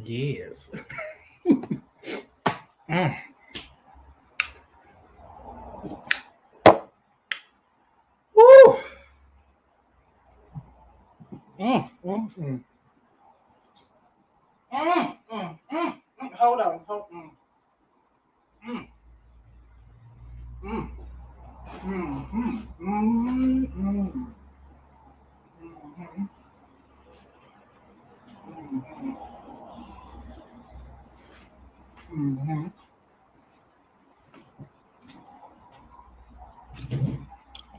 Yes. Mm. Woo. Mm, mm, mm. Hold on. Mm, mm, mm, mm, mm, mm, mm, mm, mm.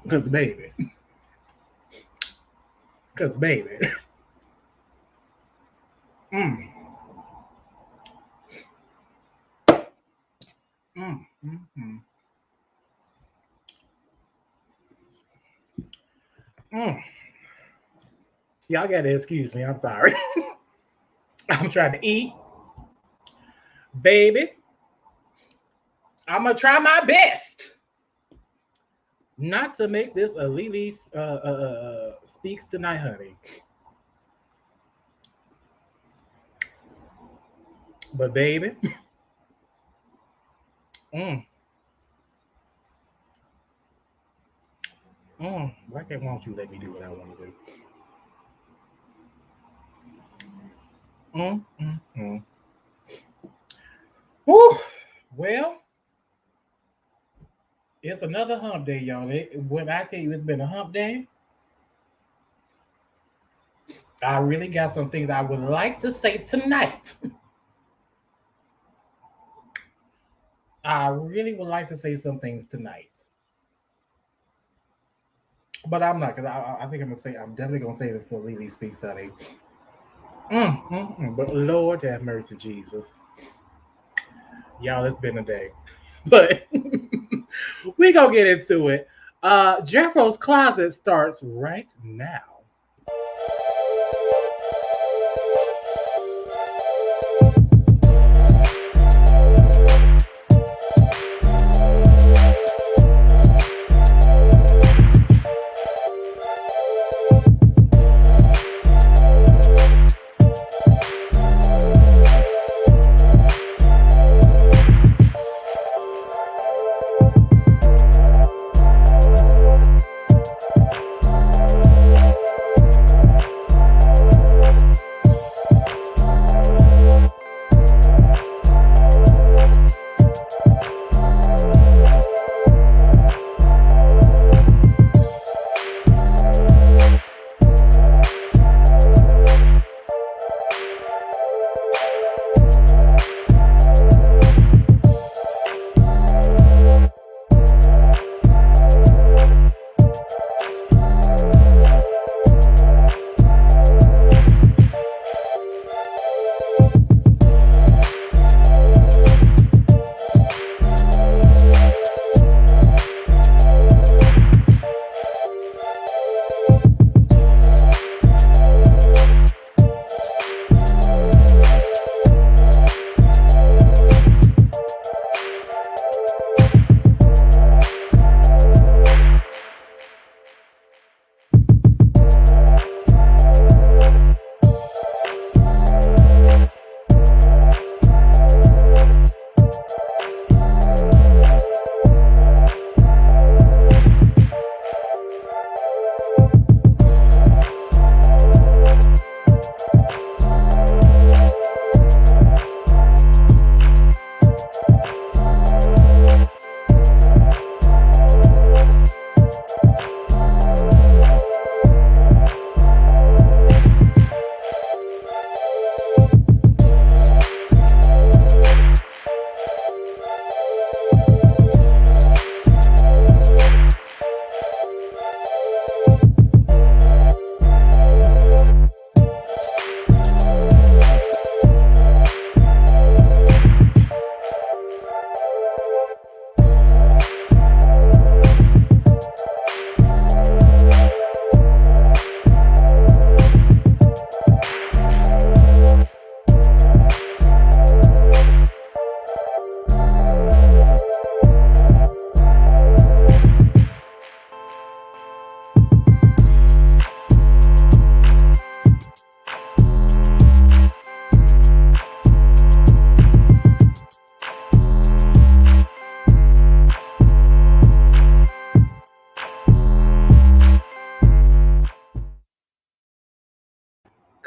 Cause baby, cause baby. Mm, mm, mm, mm, mm. Y'all gotta excuse me. I'm sorry. I'm trying to eat, baby. I'm gonna try my best not to make this a LeeLee speaks tonight, honey. But baby, mm, why can't won't you let me do what I want to do? Mm, mm, mm. Whew. Well, it's another hump day, y'all. When I tell you it's been a hump day, I really got some things I would like to say tonight. I really would like to say some things tonight, but I'm not because I think I'm definitely gonna say this before LeeLee speaks, honey. But Lord have mercy, Jesus, y'all, it's been a day, but we gonna get into it. Jeffro's closet starts right now.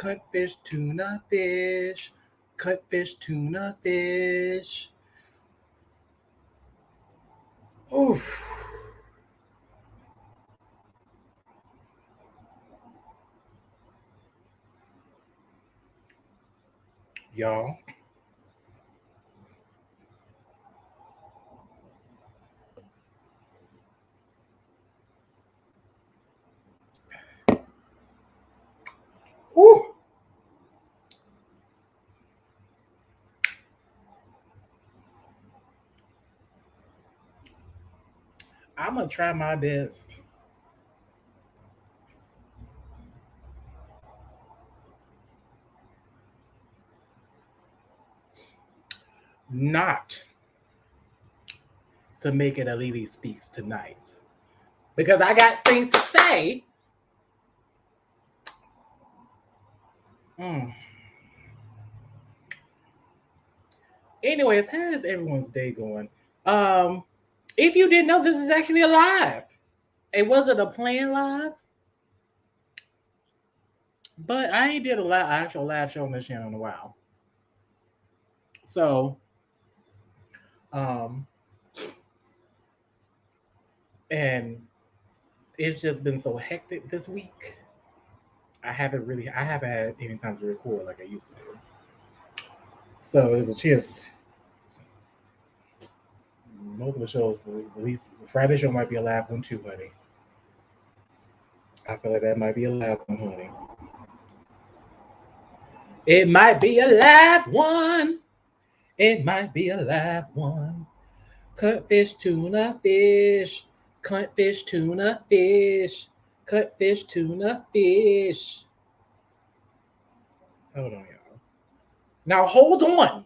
Cutfish, tuna fish. Cutfish, tuna fish. Oof. Y'all. Woo. I'm gonna try my best not to make it a LeeLee Speaks tonight because I got things to say. Mm. Anyways, how is everyone's day going? Um, if you didn't know, this is actually a live. It wasn't a planned live, but I ain't did a actual live show on this channel in a while. So, um, and it's just been so hectic this week. I haven't had any time to record like I used to do. So there's a chance most of the shows, at least the Friday show might be a live one too, honey. I feel like that might be a live one, honey. It might be a live one. It might be a live one. Cutfish, tuna fish. Cutfish, tuna fish. Cutfish, tuna fish. Hold on, y'all. Now hold on.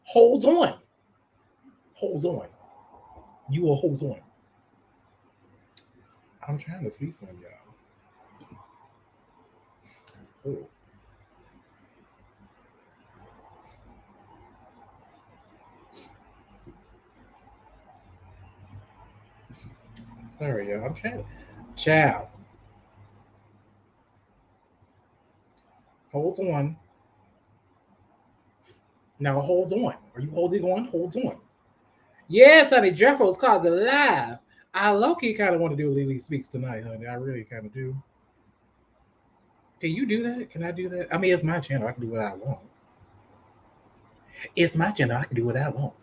Hold on. Hold on. You will hold on. I'm trying to see some, y'all. Ooh. Sorry, y'all. I'm trying to. Ciao. Hold on. Now hold on. Are you holding on? Hold on. Yes, honey. Jeffroy's cards are live. I low-key kind of want to do LeeLee Speaks tonight, honey. I really kind of do. Can you do that? Can I do that? I mean, it's my channel. I can do what I want. It's my channel. I can do what I want.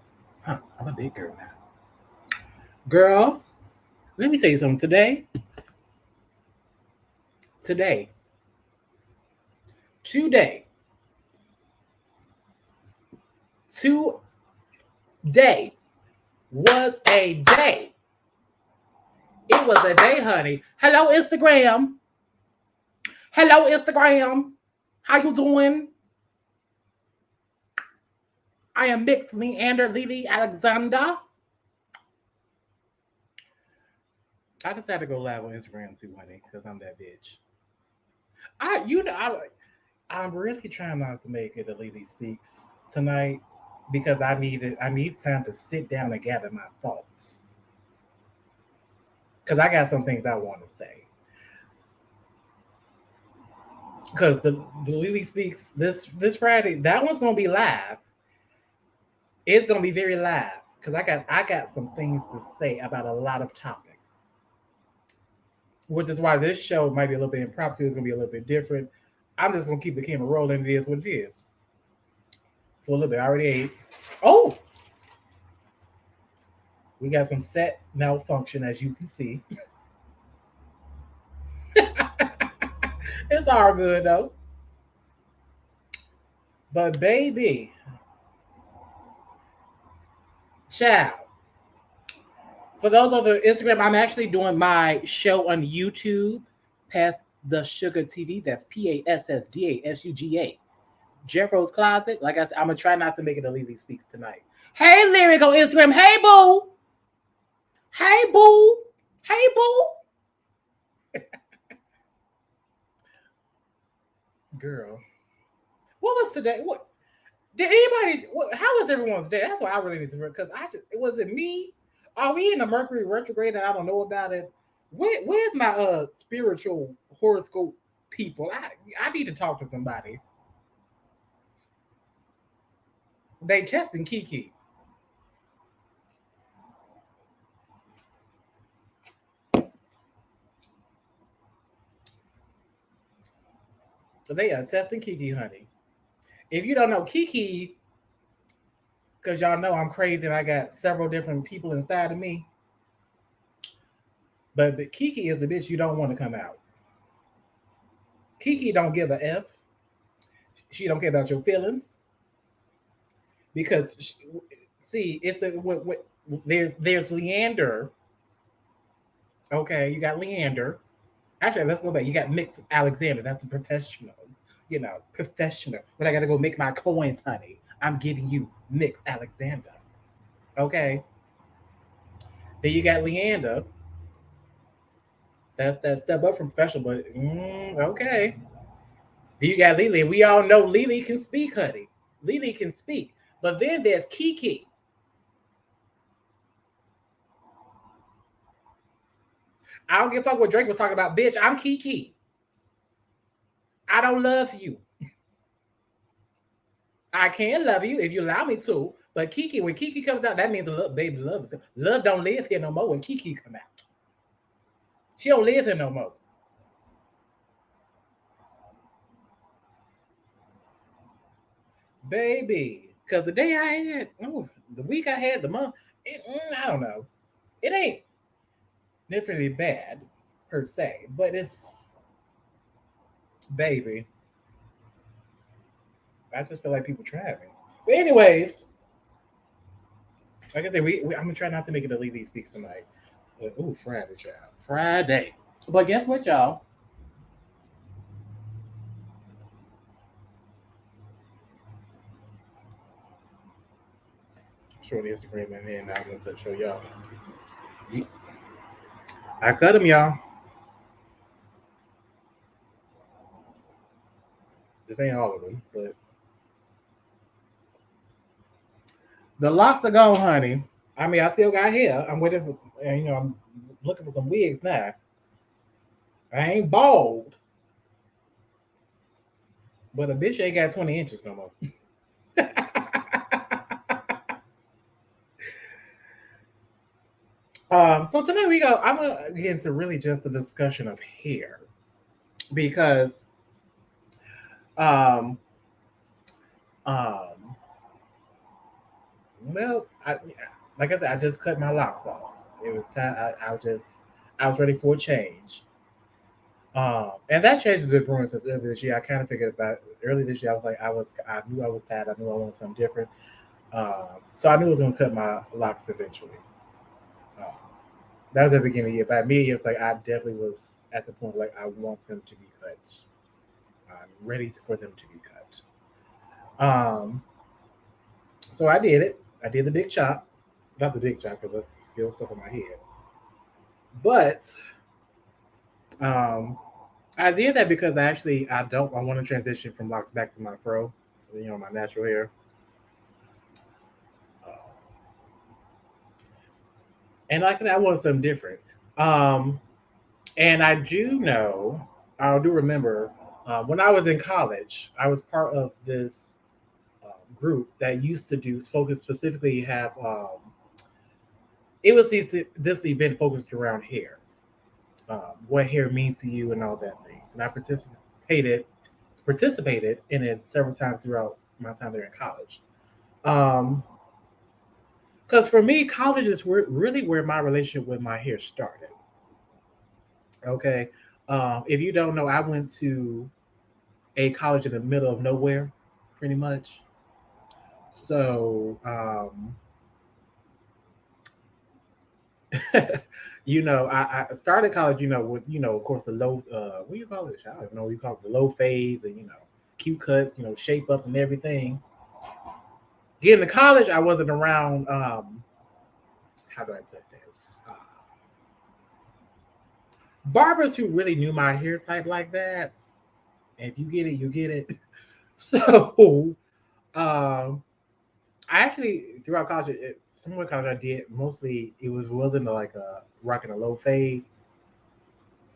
Huh? I'm a big girl now. Girl, let me say something. Today was a day. It was a day, honey. Hello, Instagram. Hello, Instagram. How you doing? I am mixed Leeander, LeeLee, Alexander. I just had to go live on Instagram too, honey, because I'm that bitch. I'm really trying not to make it a LeeLee Speaks tonight because I need time to sit down and gather my thoughts. Because I got some things I want to say. Because the LeeLee Speaks this Friday, that one's gonna be live. It's gonna be very live because I got some things to say about a lot of topics, which is why this show might be a little bit impromptu. It's gonna be a little bit different. I'm just gonna keep the camera rolling. It is what it is. For a little bit, I already ate. Oh, we got some set malfunction, as you can see. It's all good though. But baby, child. For those of the Instagram, I'm actually doing my show on YouTube, past the Sugar TV. That's PASSDASUGA. Jeffroy's Closet. Like I said, I'm gonna try not to make it a LeeLee Speaks tonight. Hey, Lyric on Instagram. Hey, boo. Hey, boo. Hey, boo. Girl, what was today? What did anybody? How was everyone's day? That's what I really need to because was it me? Are we in the Mercury retrograde and I don't know about it? Where's my spiritual horoscope people. I need to talk to somebody. They testing Kiki. They are testing Kiki, honey. If you don't know Kiki, because y'all know I'm crazy and I got several different people inside of me, but Kiki is the bitch you don't want to come out. Kiki don't give a F. She don't care about your feelings because see, it's a there's Leeander. Okay, you got Leeander. Actually, let's go back. You got Mix Alexander. That's a professional. Professional. But I got to go make my coins, honey. I'm giving you Mix Alexander. Okay. Then you got Leeander. That's that step up from professional, but okay. Then you got LeeLee. We all know LeeLee can speak, honey. LeeLee can speak. But then there's Kiki. I don't give a fuck what Drake was talking about, bitch. I'm Kiki. I don't love you. I can love you if you allow me to. But Kiki, when Kiki comes out, that means the love, baby, love is love don't live here no more when Kiki come out. She don't live here no more. Baby. Cause the day I had, the week I had, the month, I don't know. It ain't necessarily bad per se, but it's baby. I just feel like people try me. But anyways, like I said, I'm gonna try not to make it a LeeLee speak tonight. But Friday, child. Friday. But guess what, y'all? Show the Instagram and then I'm gonna show y'all. I cut them, y'all. This ain't all of them, but the locks are gone, honey. I mean, I still got hair. I'm waiting for, I'm looking for some wigs now. I ain't bald, but a bitch ain't got 20 inches no more. So tonight I'm gonna get into really just a discussion of hair because, um, um, well, like I said, I just cut my locks off. It was time. I was ready for a change. And that change has been brewing since earlier this year. I kind of figured about early this year. I was like, I knew I was tired. I knew I wanted something different. So I knew I was going to cut my locks eventually. Um, that was at the beginning of the year. By mid year, it's like I definitely was at the point like I want them to be cut. I'm ready for them to be cut. So I did it. I did the big chop, not the big chop because that's still stuff in my head. But I did that because I want to transition from locks back to my fro, my natural hair. Uh, and like that, I want something different. Um, and I do remember when I was in college, I was part of this group that used to focus specifically have it was this event focused around hair, what hair means to you and all that things. And I participated in it several times throughout my time there in college. Because for me, college is really where my relationship with my hair started. Okay. If you don't know, I went to a college in the middle of nowhere, pretty much. So, I started college, with, of course, the low, what do you call it? I don't even know what you call it, the low phase and, cute cuts, shape ups and everything. Getting to college, I wasn't around, how do I put this? Barbers who really knew my hair type like that. And if you get it, you get it. So, um, I actually throughout college, some of the college I did mostly wasn't like a rocking a low fade.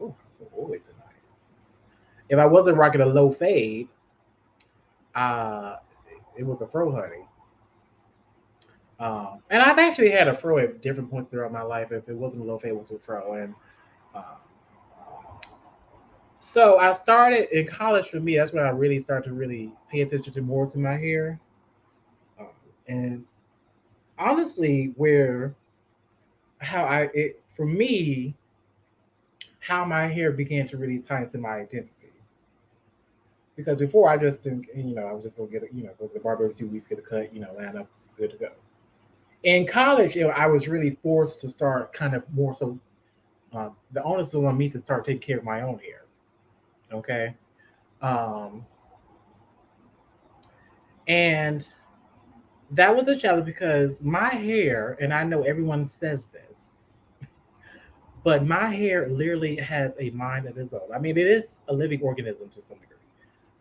Oh, so always tonight. If I wasn't rocking a low fade, uh, it was a fro, honey. And I've actually had a fro at different points throughout my life. If it wasn't a low fade, it was a fro. And um, so I started in college. For me, that's when I really started to really pay attention to more to my hair. Um, and honestly, where how I it for me, how my hair began to really tie into my identity. Because before I just think, I was just gonna get go to the barber every 2 weeks, get a cut, line up, good to go. In college, I was really forced to start kind of more so. The onus was on me to start taking care of my own hair. Okay, um, and that was a challenge because my hair, and I know everyone says this, but my hair literally has a mind of its own. I mean, it is a living organism to some degree.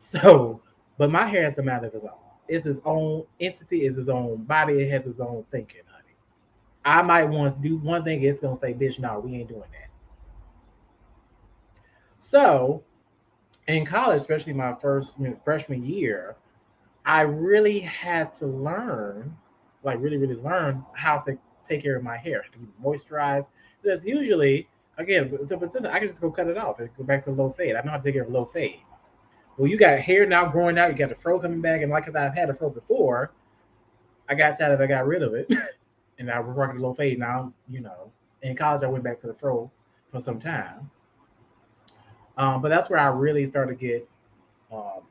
So, but my hair has a mind of its own. It's its own entity, it's its own body, it has its own thinking, honey. I might want to do one thing, it's gonna say, bitch, no, we ain't doing that. So in college, especially my first freshman year, I really had to learn, like really, really learn how to take care of my hair, to keep it moisturized. Because usually, again, I can just go cut it off and go back to low fade. I know how to take care of low fade. Well, you got hair now growing out, you got the fro coming back, and like I've had a fro before, I got tired of it, I got rid of it, and I was rocking the low fade. Now, in college, I went back to the fro for some time. But that's where I really started to get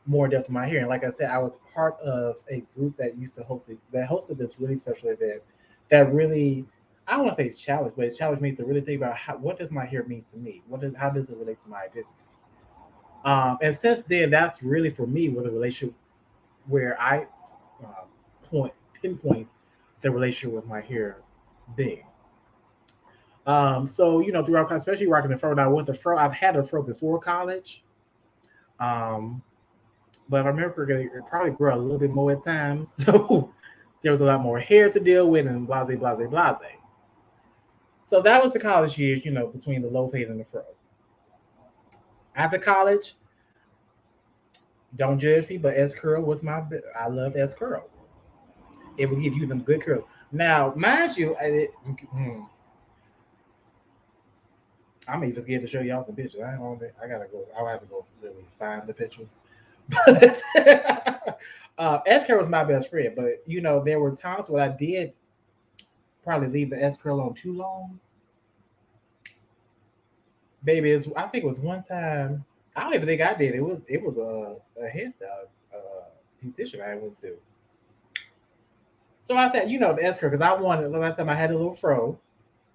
more depth in my hair. And like I said, I was part of a group that used to hosted this really special event that really, I don't want to say it's challenged, but it challenged me to really think about what does my hair mean to me? How does it relate to my identity? And since then, that's really for me with a relationship where I point pinpoint the relationship with my hair being. So throughout, especially rocking the fro. Now with the fro, I've had a fro before college. Um, but I remember it probably grew a little bit more at times. So there was a lot more hair to deal with and blase, blase, blase. So that was the college years, between the low fade and the fro. After college, don't judge me, but S curl was I love S curl. It will give you them good curls. Now, mind you, I'm even scared to show y'all some pictures. I gotta go. I'll have to go really find the pictures. But S curl was my best friend, but there were times when I did probably leave the S curl on too long. Baby, I think it was one time. I don't even think I did. It was a hairstylist beautician I went to. So I said, the S curl because I wanted. The last time I had a little fro,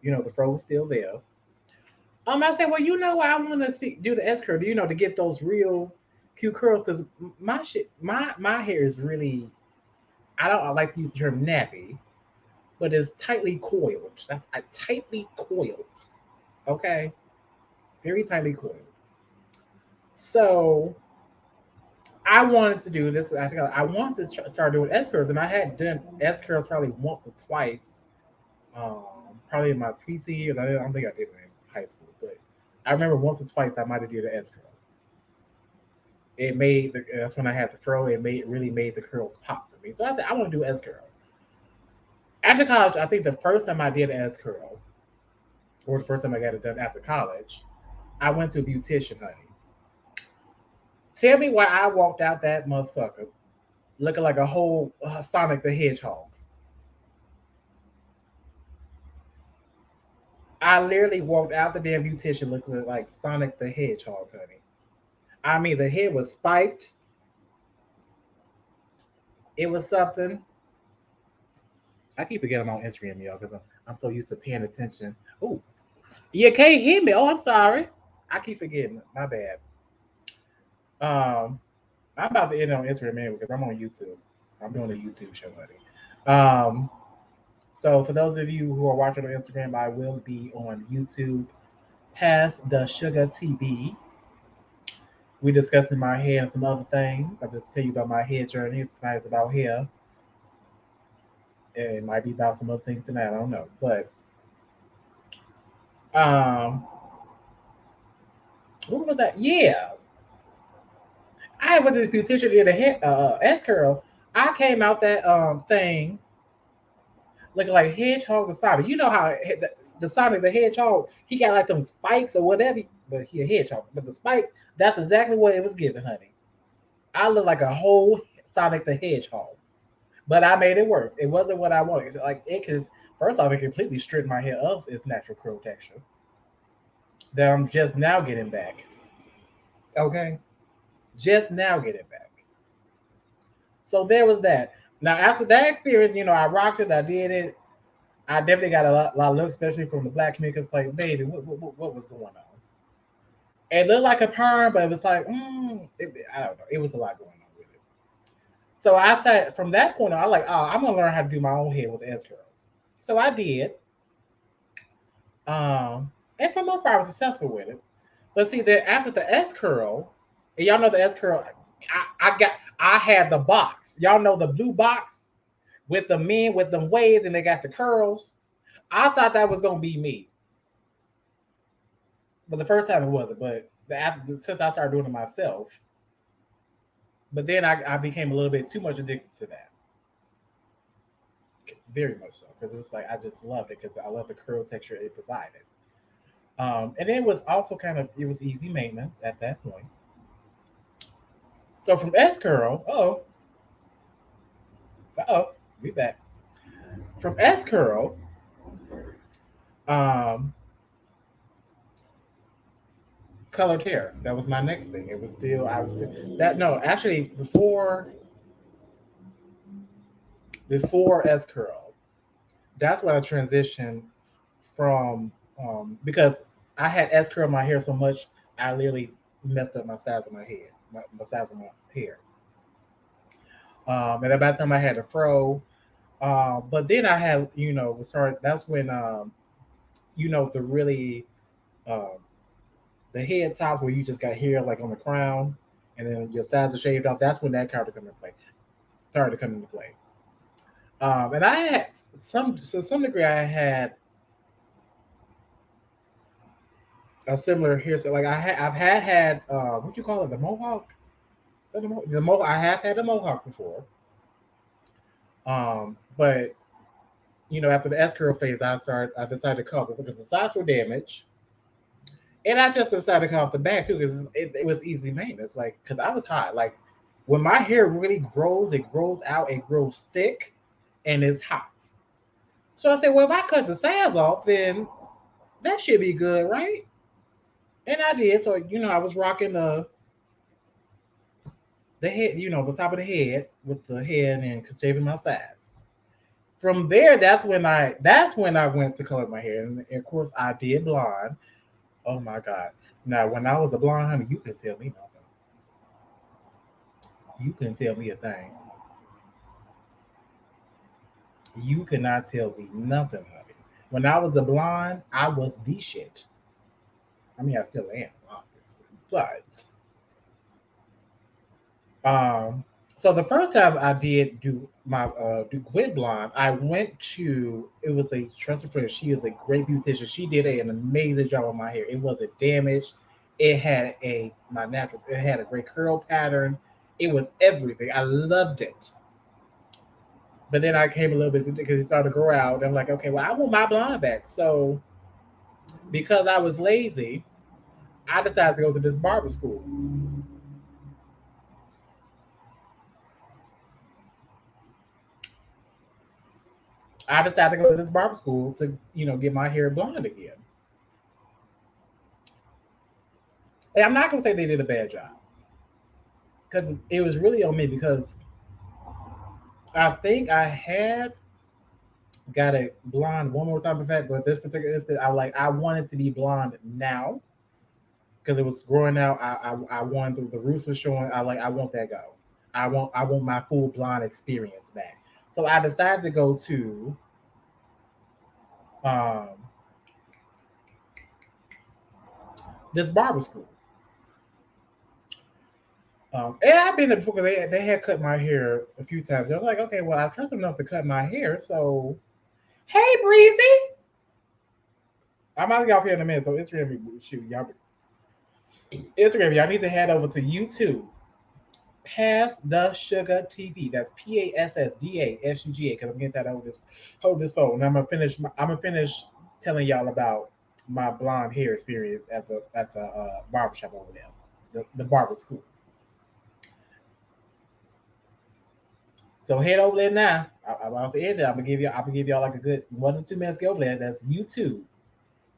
the fro was still there. I said, well, what? I want to do the S curl, to get those real cute curls because my hair is really. I like to use the term nappy, but it's tightly coiled. That's tightly coiled. Okay, very tightly coiled. So I wanted to do this. I wanted to start doing S curls, and I had done S curls probably once or twice. Um, Probably in my preteen years. I don't think I did it in high school, but I remember once or twice I might have did an S curl. That's when I had the fro. Really made the curls pop for me. So I said I want to do S curl. After college, I think the first time I did an S curl, or the first time I got it done after college, I went to a beautician, honey. Tell me why I walked out that motherfucker looking like a whole Sonic the Hedgehog. I literally walked out the damn beautician looking like Sonic the Hedgehog, honey. I mean, the head was spiked. It was something. I keep forgetting I'm on Instagram, y'all, because I'm so used to paying attention. Oh, you can't hear me. Oh, I'm sorry. I keep forgetting. My bad. Um, I'm about to end on Instagram anyway because I'm on YouTube. I'm doing a YouTube show, buddy. So for those of you who are watching on Instagram, I will be on YouTube, past the Sugar TV. We discussing my hair and some other things. I'll just tell you about my hair journey. It's nice about hair. It might be about some other things tonight. I don't know, but um, what was that? Yeah. I went to this beautician did a head S curl. I came out that thing looking like Hedgehog the Sonic. You know how the Sonic the Hedgehog, he got like them spikes or whatever, but he a hedgehog. But the spikes, that's exactly what it was giving, honey. I look like a whole Sonic the Hedgehog, but I made it work. It wasn't what I wanted. It's like it cause first off, it completely stripped my hair of its natural curl texture that I'm just now getting back. Okay, just now getting back. So there was that. Now after that experience, I rocked it. I did it. I definitely got lot of love, especially from the black community. Cause like, baby, what was going on? It looked like a perm, but it was like, I don't know. It was a lot going on with it. So I said, from that point on, I like, oh, I'm gonna learn how to do my own hair with S curl. So I did, and for the most part, I was successful with it. But see, that after the S curl, and y'all know the S curl, I had the box. Y'all know the blue box with the men with them waves, and they got the curls. I thought that was gonna be me, but the first time it wasn't. But since I started doing it myself, but then I became a little bit too much addicted to that, very much so, because it was like I just loved it because I love the curl texture it provided. And it was also it was easy maintenance at that point. So from S curl, oh, we back. From S curl, um, colored hair. That was my next thing. It was still I was still, that no actually before S curl, that's when I transitioned from because I had S curl my hair so much I literally messed up my size of my head, my size of my hair. And by the time I had a fro, but then I had was started. That's when the really um, the head tops where you just got hair like on the crown, and then your sides are shaved off. That's when that started to come into play. Started to come into play. And I had some degree. I had a similar hairstyle. Like I've had what you call it, the mohawk. Is that the mohawk? I have had a mohawk before. But after the S curl phase, I decided to cut off because the sides were damaged, and I just decided to cut off the back too because it was easy maintenance. Like because I was hot. Like when my hair really grows, it grows out, it grows thick, and it's hot. So I said, well, if I cut the sides off, then that should be good, right? And I did. So I was rocking the head, the top of the head with the head and shaving my sides. From there, that's when I went to color my hair, and of course I did blonde. Oh my god! Now when I was a blonde, honey, you couldn't tell me nothing. You couldn't tell me a thing. You could not tell me nothing, honey. When I was a blonde, I was the shit. I mean, I still am, obviously, but Um, so the first time I did do Gwen Blonde, I went to it was a trusted friend. She is a great beautician. She did an amazing job on my hair. It wasn't damaged. It had it had a great curl pattern. It was everything. I loved it. But then I came a little bit because it started to grow out. And I'm like, okay, well, I want my blonde back. So because I was lazy, I decided to go to this barber school. I decided to go to this barber school to, get my hair blonde again. And I'm not gonna say they did a bad job because it was really on me because I think I had got a blonde one more time in fact, but this particular instance, I wanted to be blonde now because it was growing out. I wanted the roots were showing. I want that go. I want my full blonde experience back. So I decided to go to um, this barber school. And I've been there before because they had cut my hair a few times. I was like, okay, well, I trust them enough to cut my hair. So, hey, Breezy, I'm out of y'all here in a minute. So Instagram, shoot, y'all, Instagram, y'all need to head over to YouTube Pass the Sugar TV. That's PASSDASUGA. Because I'm getting that hold this phone. And I'm gonna finish telling y'all about my blonde hair experience at the barbershop over there, the barber school. So head over there now. I'm about to end it. I'm gonna give y'all like a good 1 to 2 minutes. Go over there. That's YouTube.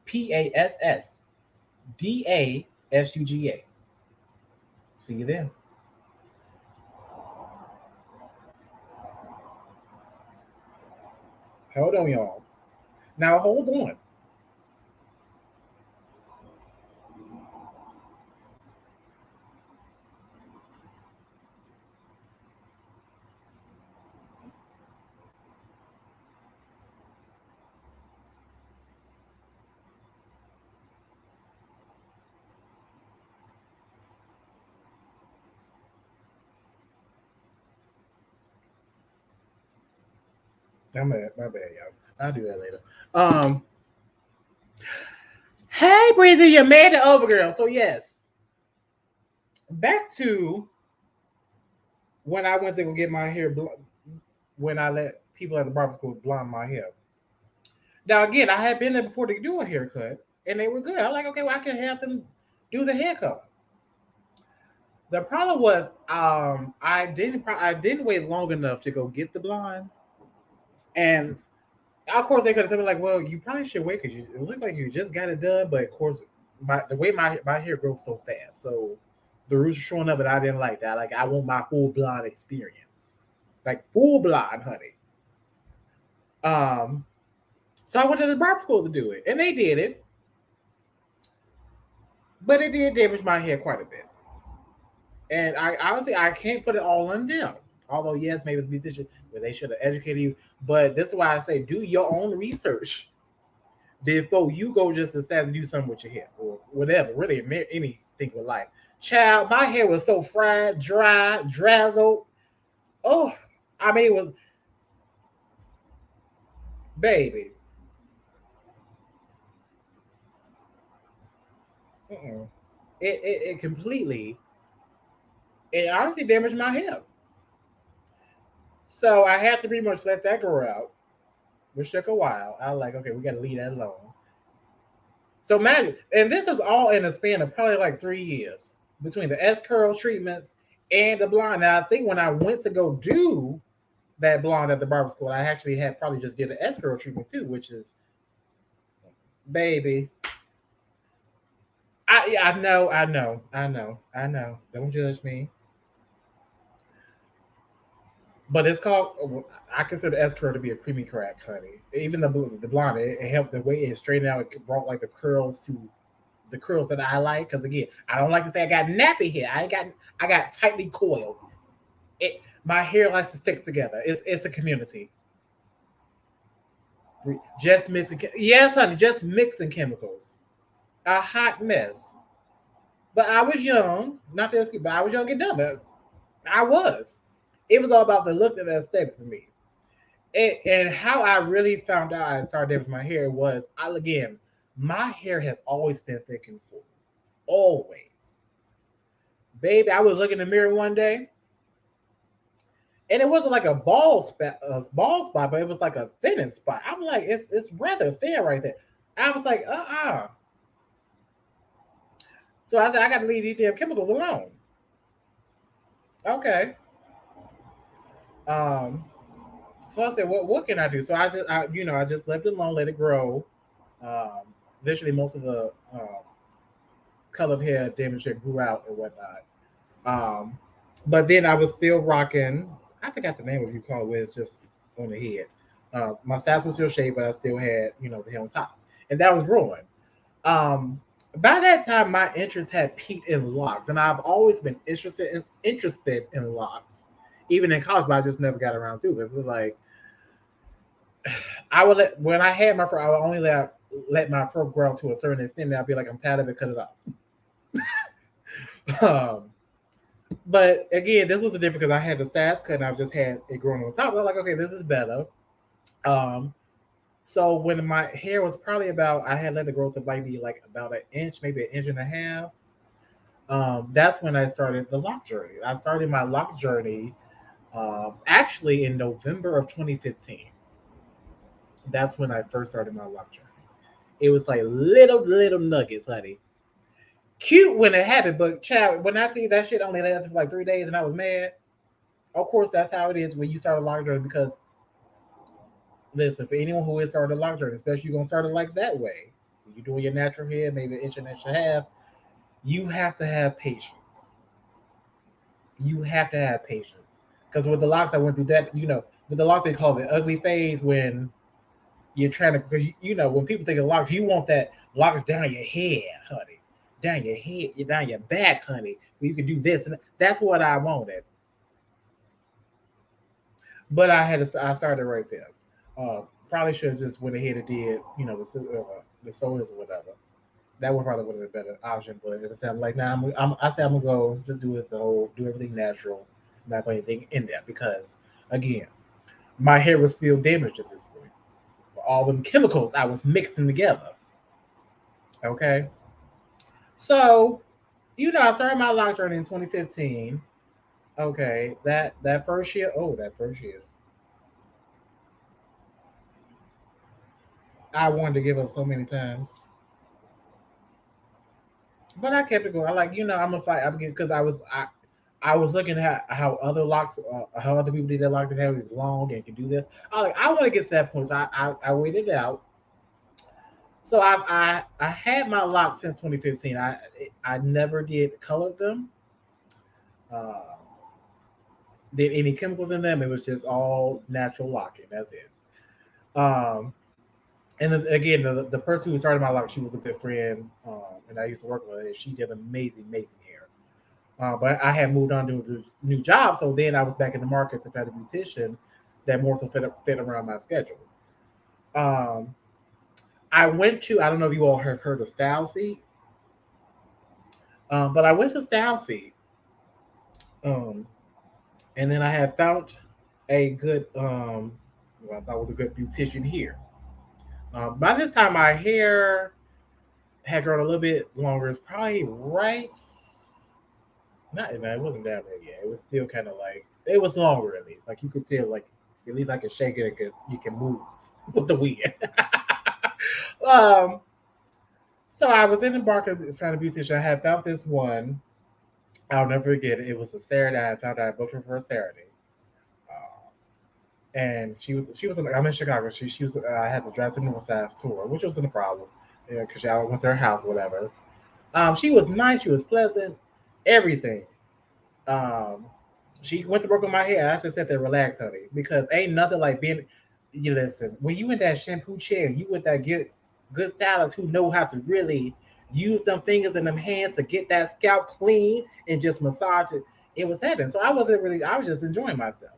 PASSDASUGA. See you then. Hold on, y'all. Now hold on. My bad, y'all. I'll do that later. Um, hey, Breezy, you made it over, girl. So yes, back to when I went to go get my hair. When I let people at the barber school blonde my hair. Now again, I had been there before to do a haircut, and they were good. I was like, okay, well, I can have them do the haircut. The problem was, I didn't wait long enough to go get the blonde, and of course they could have said like, well, you probably should wait because it looks like you just got it done, but of course, the way my hair grows so fast, so the roots are showing up, and I didn't like that. Like I want my full blonde experience, like full blonde, honey. Um, so I went to the barber school to do it, and they did it, but it did damage my hair quite a bit. And I honestly I can't put it all on them. Although yes, maybe it's musician, but they should have educated you. But this is why I say do your own research before you go just decide to do something with your hair or whatever. Really, anything with life. Child, my hair was so fried, dry, drazzled. Oh, I mean, it was baby. Mm-mm. It completely, it honestly damaged my hair. So I had to pretty much let that grow out, which took a while. I was like, okay, we got to leave that alone. So imagine, and this is all in a span of probably like 3 years between the S curl treatments and the blonde. Now I think when I went to go do that blonde at the barber school, I actually had probably just did the S curl treatment too, which is baby. I know. Don't judge me. But it's called. I consider S curl to be a creamy crack, honey. Even the blonde, it helped the way it straightened out. It brought like the curls to the curls that I like. Because again, I don't like to say I got nappy hair. I got tightly coiled. My hair likes to stick together. It's a community. Just mixing, yes, honey, just mixing chemicals. A hot mess. But I was young, not to excuse, but I was young and dumb. I was. It was all about the look and the aesthetic for me. And how I really found out I started with my hair was, again, my hair has always been thick and full. Always. Baby, I would look in the mirror one day, and it wasn't like a ball spot, but it was like a thinning spot. I'm like, it's rather thin right there. I was like, So I said, I got to leave these damn chemicals alone. Okay. Um. So I said, what can I do? So I just left it alone, let it grow. Um. Literally, most of the colored hair damage that grew out or whatnot. Um. But then I was still rocking. I forgot the name of you call it, where it's just on the head. My sides was still shaved, but I still had the hair on top, and that was growing. By that time, my interest had peaked in locks, and I've always been interested in locks, even in college, but I just never got around to it. It was like I would when I had my fro, I would only let my fro grow to a certain extent, and I'd be like, I'm tired of it, cut it off. um, but again, this was a different because I had the sides cut, and I just had it growing on top. I was like, okay, this is better. Um, So when my hair was probably about, I had let it grow to maybe like about an inch, maybe an inch and a half. That's when I started the lock journey. I started my lock journey actually in November of 2015. That's when I first started my lock journey. It was like little nuggets, honey. Cute when it happened, but child, when I see that shit only lasted for like 3 days and I was mad. Of course, that's how it is when you start a lock journey. Because listen, for anyone who is starting a lock journey, especially you're gonna start it like that way, you're doing your natural hair, maybe an inch and a half. You have to have patience. You have to have patience. Because with the locks, I went through that. With the locks, they call it the ugly phase when you're trying to. Because when people think of locks, you want that locks down your head, honey, down your head, down your back, honey. Where you can do this, and that's what I wanted. But I started right there. Probably should have just went ahead and did the sodas or whatever. That would probably would have been a better option. But at the time, like now, I say I'm gonna go just do it the whole, do everything natural, not put anything in there because again, my hair was still damaged at this point. All them chemicals I was mixing together. Okay, so I started my lock journey in 2015. Okay, that first year, that first year, I wanted to give up so many times, but I kept it going. I like, I'm gonna fight. I'm because I was looking at how other locks, how other people did their locks and how it's long and can do this. I want to get to that point. So I waited out. So I had my locks since 2015. I never did color them. Uh, did any chemicals in them? It was just all natural locking. That's it. Um, and then again, the person who started my lock, she was a good friend, and I used to work with her. She did amazing hair. But I had moved on to a new job, so then I was back in the market to find a beautician that more so fit around my schedule. Um, I went to, I don't know if you all have heard of Style Seat, but I went to Style Seat, um, and then I had found a good, what I thought was a good beautician here. By this time, my hair had grown a little bit longer. It's probably right. Not, it wasn't that red yet. It was still kind of like, it was longer at least. Like you could tell, like at least I could shake it and you can move with the wind. um, so I was in the bar because trying to be beautician. I had found this one. I'll never forget it. It was a Saturday. I found out I booked her for a Saturday. And she was I'm in Chicago. She was I had to drive to North Side tour, which wasn't a problem because I went to her house, whatever. She was nice. She was pleasant. Everything. Um, she went to work on my hair. I just sat there, relax, honey, because ain't nothing like being. You listen, when you in that shampoo chair, you with that good stylists who know how to really use them fingers and them hands to get that scalp clean and just massage it. It was heaven. So I wasn't really. I was just enjoying myself.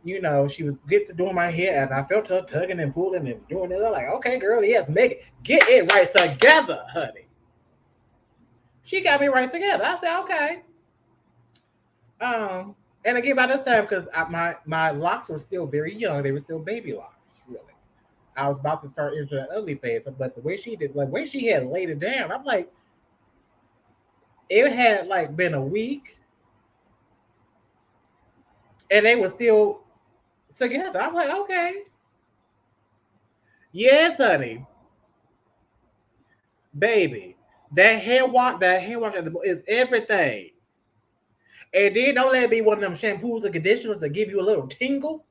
She was good to doing my hair, and I felt her tugging and pulling and doing it. I'm like, okay, girl, yes, make it, get it right together, honey. She got me right together. I said, okay. Um, and again, by this time, because my locks were still very young, they were still baby locks, really. I was about to start into the ugly phase, but the way she did, like, the way she had laid it down, I'm like, it had like been a week, and they were still together. I'm like, okay, yes, honey, baby, that hair wash is everything. And then don't let it be one of them shampoos or conditioners that give you a little tingle.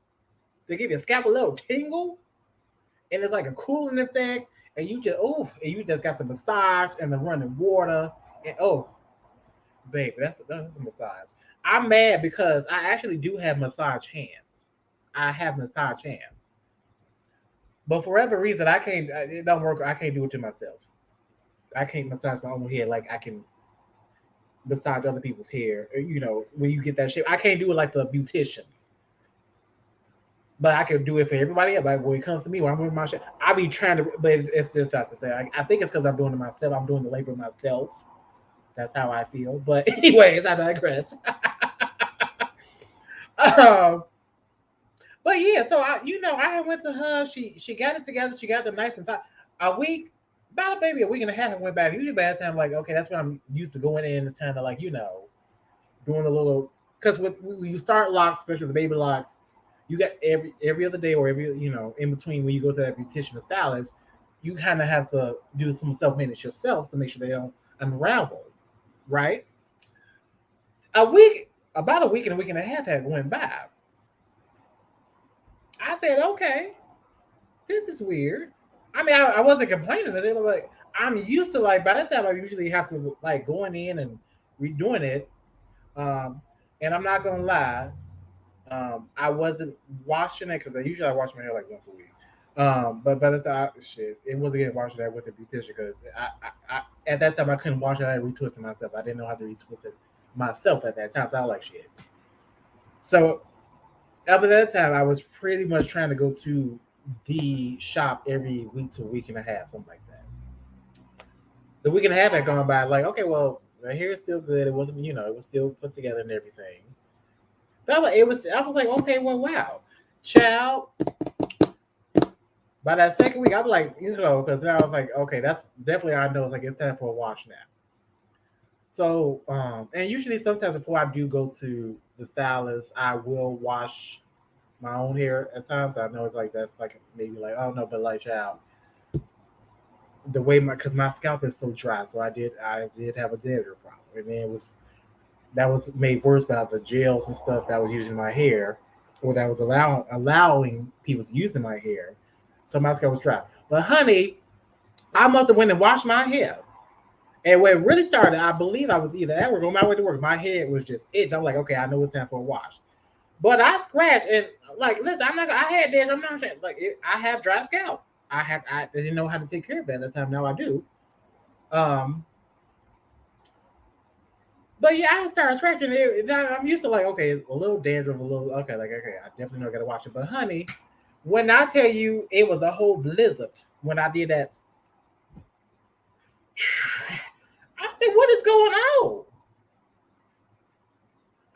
They give your scalp a little tingle, and it's like a cooling effect. And you just got the massage and the running water, and baby, that's a massage. I'm mad because I actually do have massage hands. I have massage hands, but for whatever reason, I can't. It don't work. I can't do it to myself. I can't massage my own hair like I can massage other people's hair. When you get that shape, I can't do it like the beauticians. But I can do it for everybody else. Like when it comes to me, when I'm with my shit, I be trying to, but it's just not the same. I think it's because I'm doing it myself. I'm doing the labor myself. That's how I feel. But anyways, I digress. um, but yeah, so I went to her. She got it together. She got them nice and tight. A week, about maybe a week and a half, I went back. Usually by that time, like, okay, that's when I'm used to going in and kind of like, doing the little, because when you start locks, especially the baby locks, you got every other day or every, in between when you go to that beautician or stylist, you kind of have to do some self-maintenance yourself to make sure they don't unravel, right? About a week and a week and a half had went by. I said, okay, this is weird. I mean, I wasn't complaining. They were like, I'm used to, like, by the time I usually have to like going in and redoing it. Um, and I'm not gonna lie, I wasn't washing it because I wash my hair like once a week. But by the time, shit, it wasn't getting washed. I wasn't beautician because I at that time I couldn't wash it. I retwisted myself. I didn't know how to retwist it myself at that time, so I was like shit. So after that time, I was pretty much trying to go to the shop every week to a week and a half, something like that. The week and a half had gone by. Like, okay, well, the hair is still good. It wasn't, it was still put together and everything. But it was. I was like, okay, well, wow, child. By that second week, I'm like, because now I was like, okay, that's definitely I know. Like, it's time for a wash now. So, and usually sometimes before I do go to the stylist, I will wash my own hair at times. I know it's like that's like maybe like I don't know, but like child, the way because my scalp is so dry, so I did have a dandruff problem, and then that was made worse by the gels and stuff that was using my hair, or that was allowing people to use in my hair. So my scalp was dry. But honey, I must have went and washed my hair. And when it really started, I believe I was either at work or on my way to work. My head was just itch. I'm like, okay, I know it's time for a wash. But I scratched and like, listen, I'm not. I had this. I'm not saying like I have dry scalp. I didn't know how to take care of that at the time. Now I do. Um, but yeah, I started scratching it. I'm used to like, okay, it's a little dandruff, a little okay, like okay, I definitely know I gotta wash it. But honey, when I tell you it was a whole blizzard when I did that, I said, what is going on?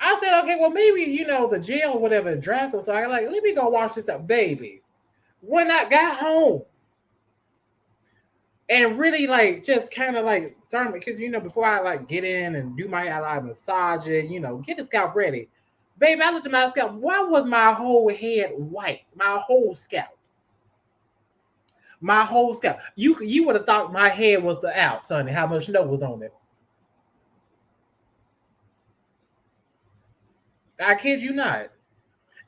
I said, okay, well maybe the gel or whatever dry so I like let me go wash this up, baby. When I got home and really like just kind of like starting because before I like get in and do my I massage it, get the scalp ready. Baby, I looked at my scalp. Why was my whole head white? My whole scalp. My whole scalp. You would have thought my head was the Alps, honey. How much snow was on it? I kid you not.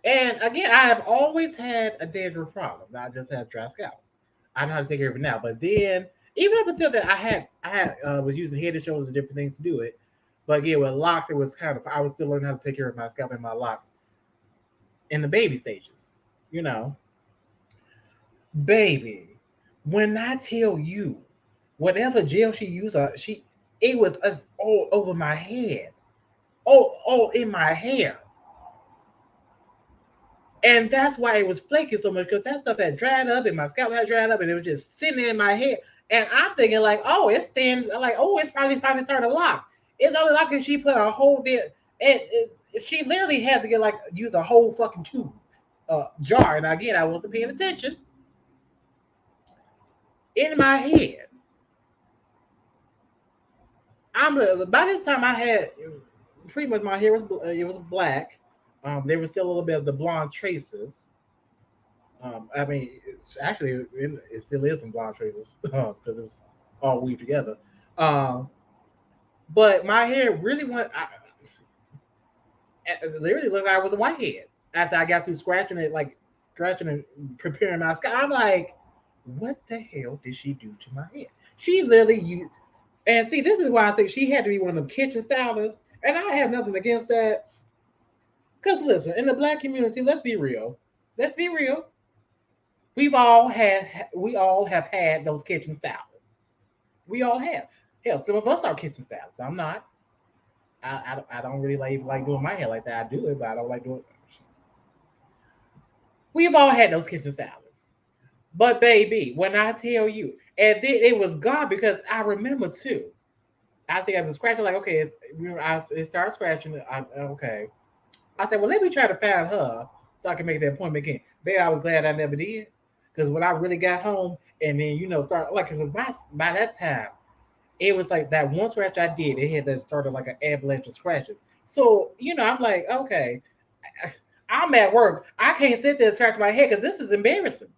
And again, I have always had a dandruff problem. I just have dry scalp. I know how to take care of it now. But then, even up until that, I was using head and shoulders and different things to do it. But again, with locks, it was kind of I was still learning how to take care of my scalp and my locks in the baby stages. You know, baby, when I tell you, whatever gel she used, it was us all over my head, all in my hair. And that's why it was flaking so much because that stuff had dried up and my scalp had dried up and it was just sitting in my head. And I'm thinking like, oh, it stands like, oh, it's probably finally starting to lock. It's only locking. She put a whole bit, and she literally had to get like use a whole fucking tube, jar. And again, I wasn't paying attention in my head. By this time I had pretty much my hair was it was black. There was still a little bit of the blonde traces. I mean, it still is some blonde traces because it was all weaved together. Um, but my hair really it literally looked like I was a whitehead after I got through scratching it, like scratching and preparing my scalp. I'm like, what the hell did she do to my hair? She literally used, and see, this is why I think she had to be one of them kitchen stylists. And I have nothing against that. Because listen, in the black community, let's be real. Let's be real. We all have had those kitchen stylists. We all have. Hell, some of us are kitchen stylists. I'm not. I don't really like doing my hair like that. I do it, but I don't like doing it. We've all had those kitchen stylists. But baby, when I tell you, and then it was gone because I remember too. I think I was scratching like, okay, it started scratching. Okay. I said, well, let me try to find her so I can make that appointment again. Baby, I was glad I never did. Because when I really got home and then start like because by that time it was like that one scratch I did, it had that started like an avalanche of scratches. So I'm like, okay, I'm at work. I can't sit there and scratch my head because this is embarrassing.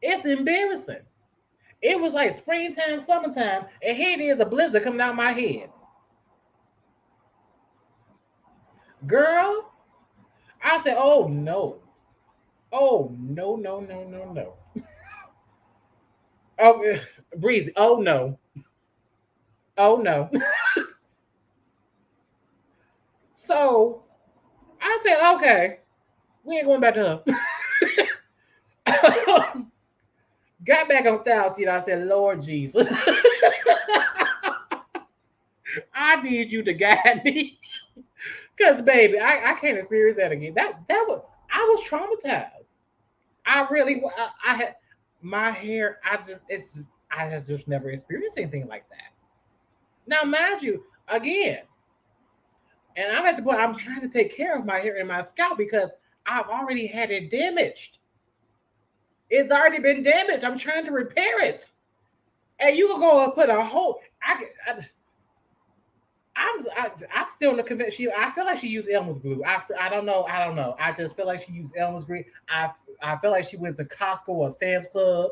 It's embarrassing. It was like springtime, summertime, and here it is, a blizzard coming out my head. Girl, I said, oh no. Oh no, no, no, no, no. Oh, breezy. Oh no. Oh no. So I said, okay, we ain't going back to her. Got back on style seat. I said, Lord Jesus, I need you to guide me. Because baby, I can't experience that again. That was I was traumatized. I really I had my hair. I has just never experienced anything like that. Now, mind you, again, and I'm at the point I'm trying to take care of my hair and my scalp because I've already had it damaged. It's already been damaged. I'm trying to repair it, and you can go and put a whole. I'm still in the conviction. I feel like she used Elmer's glue. I don't know. I don't know. I just feel like she used Elmer's glue. I feel like she went to Costco or Sam's Club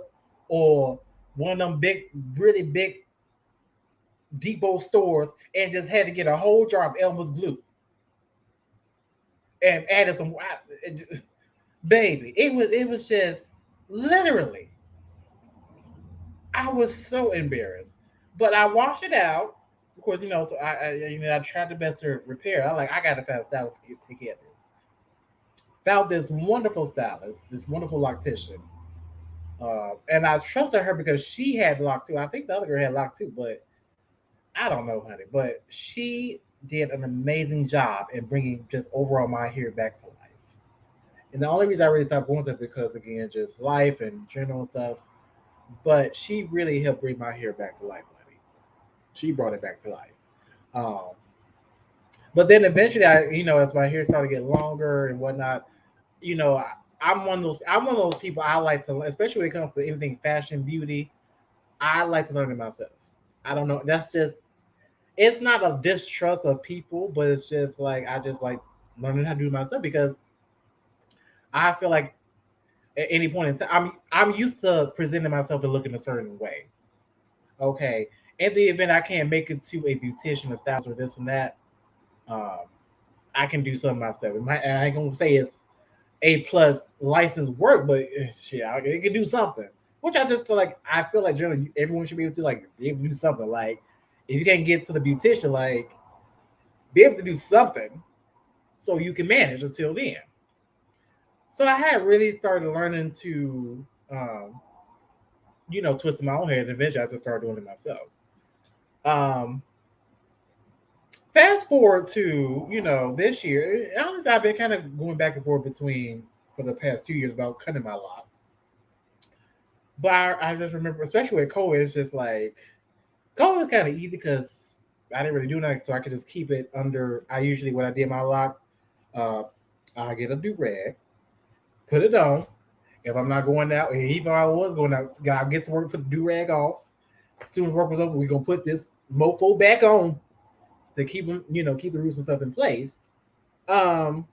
or one of them big, really big depot stores and just had to get a whole jar of Elmer's glue and added some. Baby, it was just literally. I was so embarrassed, but I washed it out. Of course, so I tried the best to repair. I got to find a stylist to take care of this. Found this wonderful stylist, this wonderful loctician, and I trusted her because she had locks too. I think the other girl had locks too, but I don't know, honey. But she did an amazing job in bringing just overall my hair back to life. And the only reason I really stopped going to it because again, just life and general stuff. But she really helped bring my hair back to life, honey. She brought it back to life. Um, but then eventually, as my hair started to get longer and whatnot, you know, I, I'm one of those people. I like to, especially when it comes to anything fashion, beauty. I like to learn it myself. I don't know. That's just. It's not a distrust of people, but it's just like I just like learning how to do it myself because I feel like at any point in time, I'm used to presenting myself and looking a certain way. Okay, in the event I can't make it to a beautician, a stylist, or this and that, um, I can do something myself. And I ain't gonna say it's A+ licensed work, but shit, it can do something. Which I feel like generally everyone should be able to be able to do something. Like if you can't get to the beautician, like be able to do something so you can manage until then. So I had really started learning to, twist my own hair, and eventually I just started doing it myself. Um, Fast forward to this year. Honestly, I've been kind of going back and forth between for the past 2 years about cutting my locks. But I just remember, especially with COVID, it's just like COVID was kind of easy because I didn't really do nothing, so I could just keep it under. I usually when I did my locks, uh, I get a do rag, put it on. If I'm not going out, even if I was going out, I get to work, put the do rag off. As soon as work was over, we're gonna put this mofo back on to keep them, keep the roots and stuff in place. Um,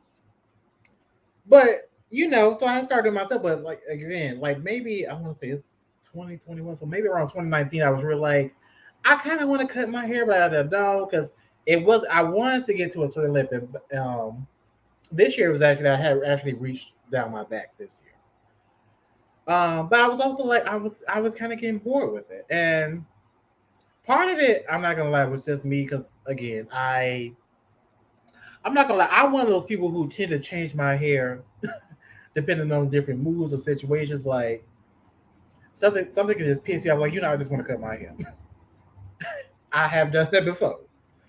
but so I started myself, but like again, like maybe I want to say it's 2021, so maybe around 2019, I was really like, I kind of want to cut my hair, but I don't know because I wanted to get to a certain length. And, this year was actually I had actually reached down my back this year. But I was also like I was kind of getting bored with it, and part of it I'm not gonna lie was just me because again I'm not gonna lie, I'm one of those people who tend to change my hair depending on different moods or situations. Like something can just piss me off. Like I just want to cut my hair. I have done that before.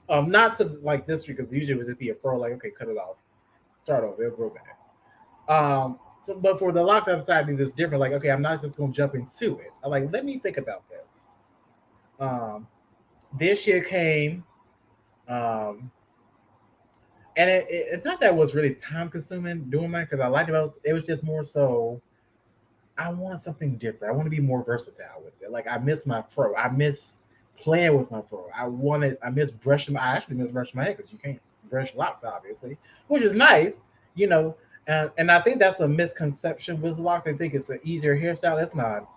Not to like this because usually it would just be a fro. Like okay, cut it off, start over, it'll grow back. But for the lockdown side, it's different. Like okay, I'm not just gonna jump into it. I'm like let me think about this. Um, this year came, um, and it's not that it was really time consuming doing that because I liked it. It was just more so. I want something different. I want to be more versatile with it. Like I miss my fro. I miss playing with my fro. I miss brushing. I actually miss brushing my hair because you can't brush locks, obviously, which is nice, you know. And I think that's a misconception with locks. I think it's an easier hairstyle. It's not.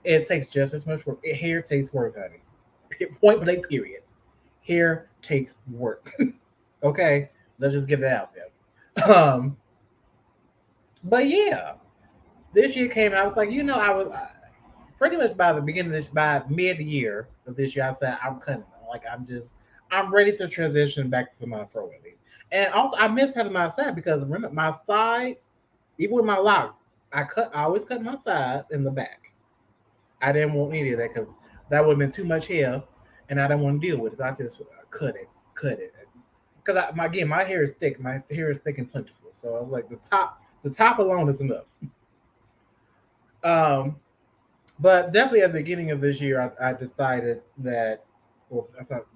It takes just as much work. Hair takes work, honey. Point blank. Period. Hair takes work. Okay, let's just get it out there. But yeah, this year came. I was like, I was pretty much by the beginning of this, by mid year of this year, I said I'm cutting. Like I'm ready to transition back to my fro at least. And also, I miss having my side because remember my sides, even with my locks, I always cut my sides in the back. I didn't want any of that because that would have been too much hair, and I didn't want to deal with it. So I just cut it. Because again, my hair is thick. My hair is thick and plentiful. So I was like, the top alone is enough. Um, but definitely at the beginning of this year, I decided that, well,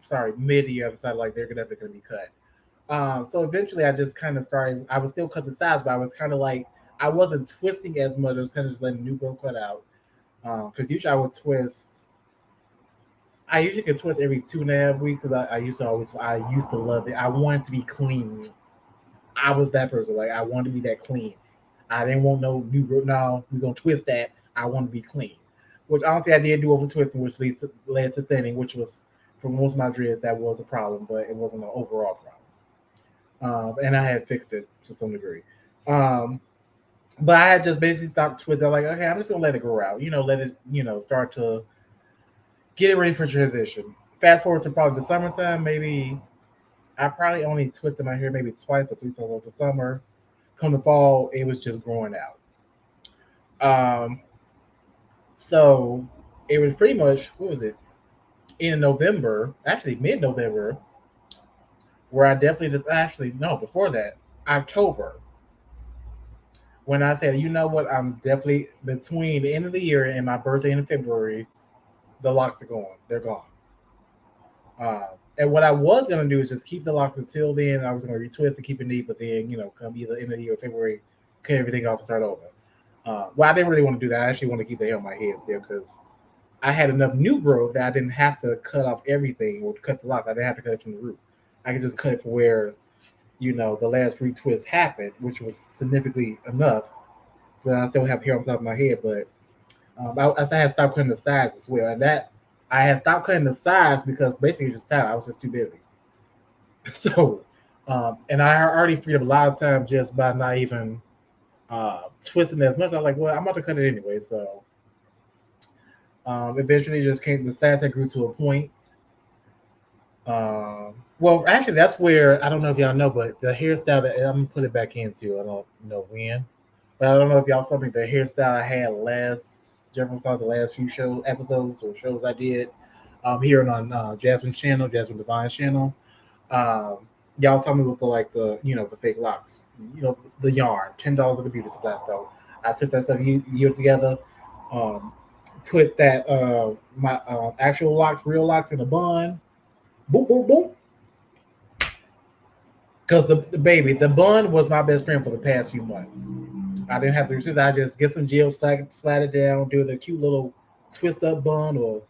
sorry, mid year, I decided like they're definitely going to be cut. So eventually, I just kind of started. I would still cut the sides, but I was kind of like I wasn't twisting as much. I was kind of just letting new growth cut out. Because usually I would twist. I usually could twist every 2.5 weeks because I used to love it. I wanted to be clean. I was that person. Like I wanted to be that clean. I didn't want no new growth. No, we're gonna twist that. I want to be clean. Which honestly I did do over twisting, which led to thinning, which was for most of my dreads that was a problem, but it wasn't an overall problem. And I had fixed it to some degree. Um, but I had just basically stopped twisting. Like, okay, I'm just gonna let it grow out. Let it, start to get it ready for transition. Fast forward to probably the summertime, maybe I probably only twisted my hair maybe twice or three times over the summer. Come the fall, it was just growing out. Um, so it was pretty much what was it in November, actually mid November, where I definitely just actually no before that October when I said, you know what, I'm definitely between the end of the year and my birthday in February, the locks are gone. They're gone. And what I was gonna do is just keep the locks until then. I was gonna retwist and keep it neat, but then come either end of the year or February, cut everything off and start over. Well, I didn't really want to do that. I actually want to keep the hair on my head still because I had enough new growth that I didn't have to cut off everything or cut the locks. I didn't have to cut it from the root. I could just cut it from where the last retwist happened, which was significantly enough that I still have hair on top of my head. But I had stopped cutting the sides as well, and that I had stopped cutting the sides because basically just tired. I was just too busy. So, and I already freed up a lot of time just by not even twisting as much. I was like, well, I'm about to cut it anyway. So, eventually, just came the sides that grew to a point. Well, actually, that's where I don't know if y'all know, but the hairstyle that I'm gonna put it back into. I don't know when, but I don't know if y'all saw me the hairstyle I had last Jeffroy thought the last few episodes or shows I did here on Jasmine's channel, Jasmine Divine's channel. Um, y'all saw me with the fake locks, the yarn, $10 at the beauty supply store. I took that stuff year together, um, put that my actual locks, real locks in a bun, boom, boom, boom. Because the bun was my best friend for the past few months. I didn't have to resist. I just get some gel, slide it down, do the cute little twist up bun or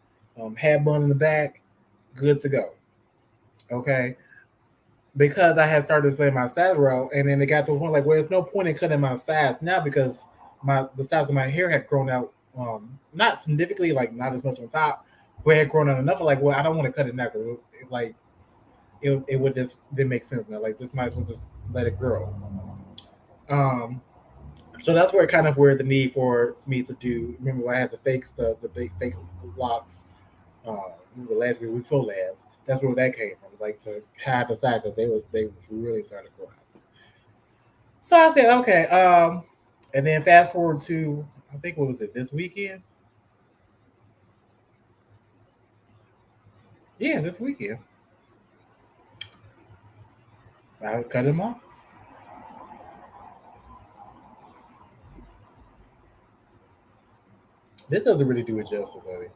hat bun in the back. Good to go. Okay. Because I had started to slay my sides row, and then it got to a point like where there's no point in cutting my sides now because the size of my hair had grown out, not significantly, like not as much on top, but it had grown out enough. Like, well, I don't want to cut it now because it would just didn't make sense now. Like, just might as well just let it grow. Um, so that's where kind of where the need for me to do. Remember, when I had the fake stuff, the big fake locks. It was the last week before last. That's where that came from. Like to hide the side because they was really starting to grow out. So I said, okay. And then fast forward to I think what was it this weekend? Yeah, this weekend I cut him off. This doesn't really do it justice, honey.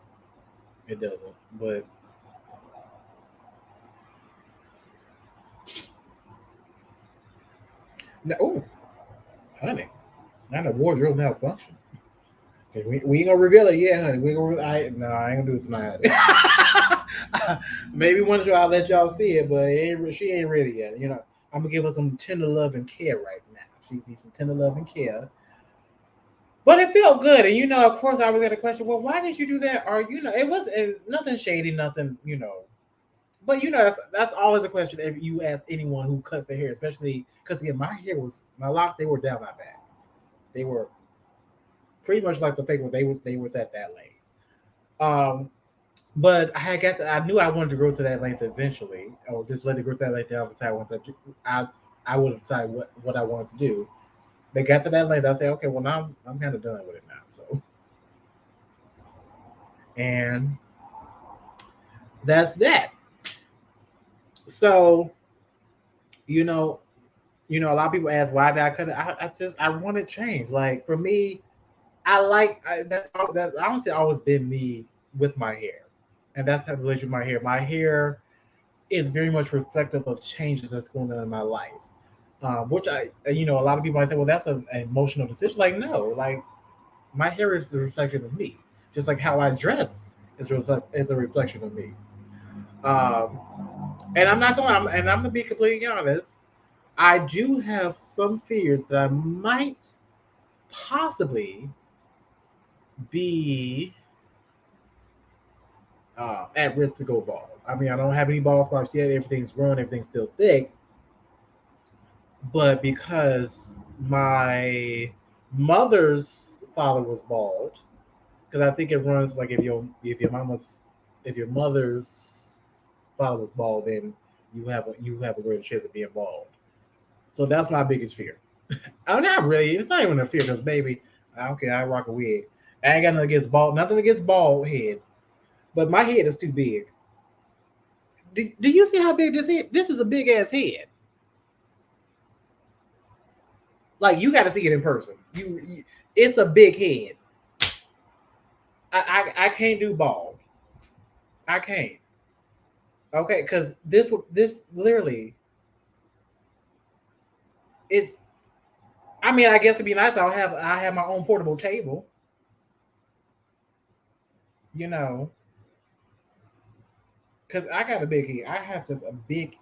It doesn't. But oh, honey, not a wardrobe malfunction. We ain't gonna reveal it yet, honey. We gonna. No, I ain't gonna do it tonight. Maybe one day I'll let y'all see it, but she ain't ready yet. I'm gonna give her some tender love and care right now. She needs some tender love and care. But it felt good, and of course, I was gonna question. Well, why did you do that? Or it wasn't nothing shady, nothing. But that's always a question if you ask anyone who cuts their hair, especially because again, my locks, they were down my back. They were pretty much like the fake one. They was at that length. Um, but I knew I wanted to grow to that length eventually, or just let it grow to that length. I I would have decided what I wanted to do. They got to that length. I said, okay, well now I'm kind of done with it now. So, and that's that. So you know, a lot of people ask why did I cut it. I wanted change. Like for me, that's honestly always been me with my hair, and that's how the relationship with my hair. My hair is very much reflective of changes that's going on in my life. Which a lot of people might say, well, that's an emotional decision. Like, no, like my hair is the reflection of me, just like how I dress is a reflection of me. Um, and I'm gonna be completely honest. I do have some fears that I might possibly be at risk to go bald. I mean, I don't have any bald spots yet. Everything's growing. Everything's still thick. But because my mother's father was bald, because I think it runs like if your mother's father was bald, then you have a greater chance of being bald. So that's my biggest fear. I'm not really. It's not even a fear because baby, I don't care. I rock a wig. I ain't got nothing against bald head, but my head is too big. Do you see how big this head? This is a big ass head. Like you got to see it in person. It's a big head. I can't do bald. I can't. Okay, because this literally it's. I mean, I guess it'd be nice. I have my own portable table. You know, because I got a big head. I have just a big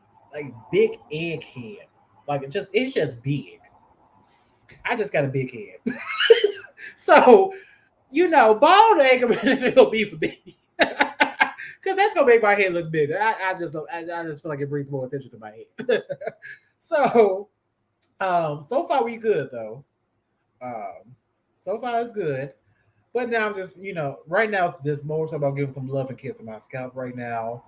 egg head. Like it's just big. I just got a big head. So bald egg will be for me. Because that's gonna make my head look bigger. I just feel like it brings more attention to my head. So so far we good though. Um, so far it's good. But now I'm just right now it's just more so about giving some love and kiss on my scalp right now.